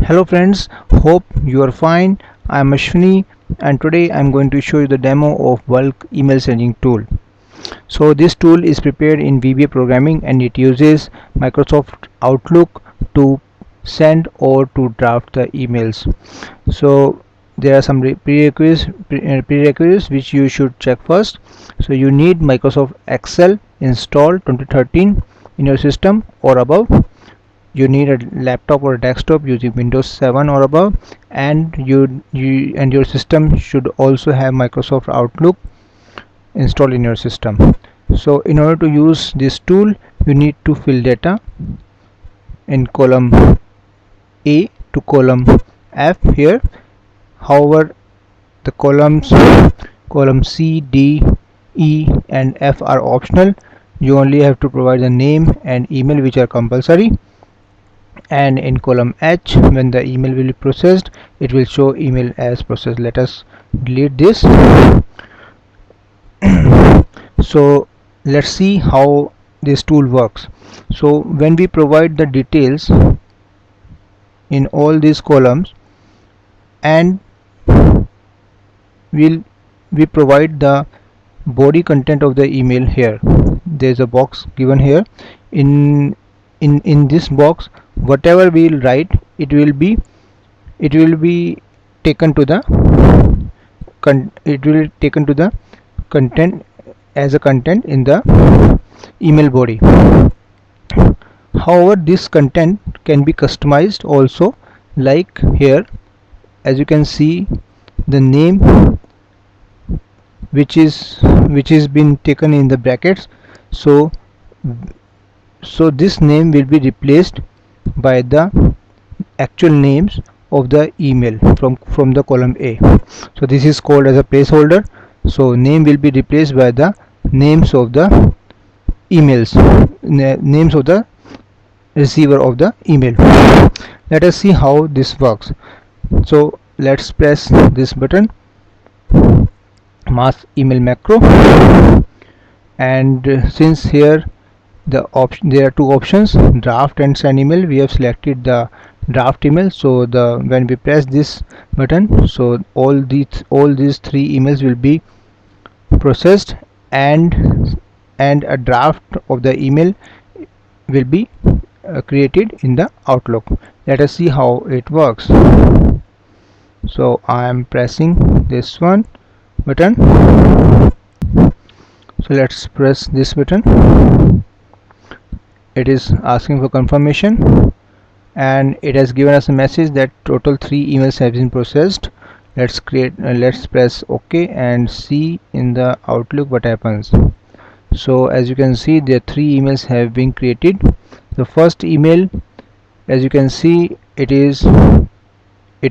Hello friends, hope you are fine. I am Ashwini and today I am going to show you the demo of bulk email sending tool. So this tool is prepared in VBA programming and it uses Microsoft Outlook to send or to draft the emails. So there are some prerequisites which you should check first. So you need Microsoft Excel installed 2013 in your system or above. You need a laptop or a desktop using Windows 7 or above, and your system should also have Microsoft Outlook installed in your system. So in order to use this tool, you need to fill data in column A to column F here. However, the column C, D, E and F are optional. You only have to provide the name and email, which are compulsory. And in column H, when the email will be processed, it will show email as processed. Let us delete this. So let's see how this tool works. So when we provide the details in all these columns and we provide the body content of the email here, there's a box given here. In this box, whatever we'll write, it will be taken to the content as a content in the email body. However, this content can be customized also, like here as you can see the name which is been taken in the brackets. So this name will be replaced by the actual names of the email from the column A. So this is called as a placeholder. So name will be replaced by the names of the emails, names of the receiver of the email. Let us see how this works. So let's press this button, mass email macro, and since here there are two options, draft and send email, we have selected the draft email. So when we press this button, so all these three emails will be processed and a draft of the email will be created in the Outlook. Let us see how it works. So I am pressing this one button. So let's press this button. It is asking for confirmation and it has given us a message that total 3 emails have been processed. Let's press OK and see in the Outlook what happens. So as you can see, there 3 emails have been created. The first email, as you can see, it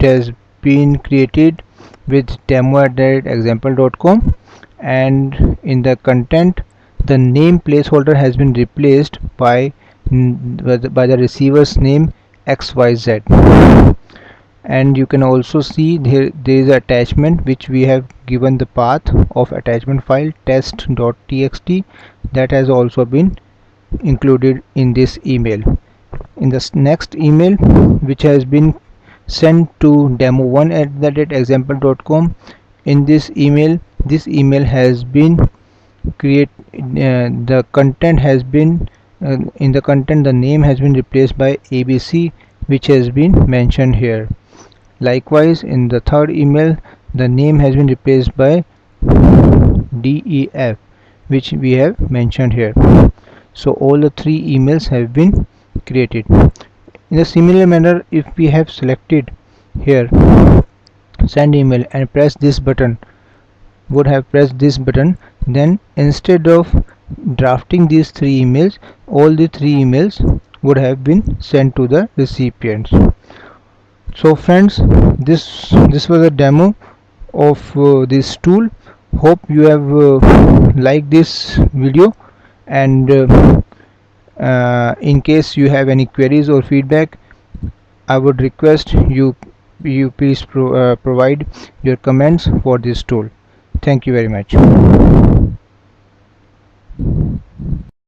has been created with demo@example.com, and in the content the name placeholder has been replaced by the receiver's name XYZ. And you can also see there is an attachment which we have given the path of attachment file test.txt that has also been included in this email. In this next email, which has been sent to demo1@example.com, in this email has been the content has been in the content the name has been replaced by ABC, which has been mentioned here. Likewise, in the third email, the name has been replaced by DEF, which we have mentioned here. So all the 3 emails have been created. In a similar manner, if we have selected here send email and press this button, then instead of drafting these 3 emails, all the 3 emails would have been sent to the recipients. So friends, this was a demo of this tool. Hope you have liked this video, and in case you have any queries or feedback, I would request you please provide your comments for this tool. Thank you very much.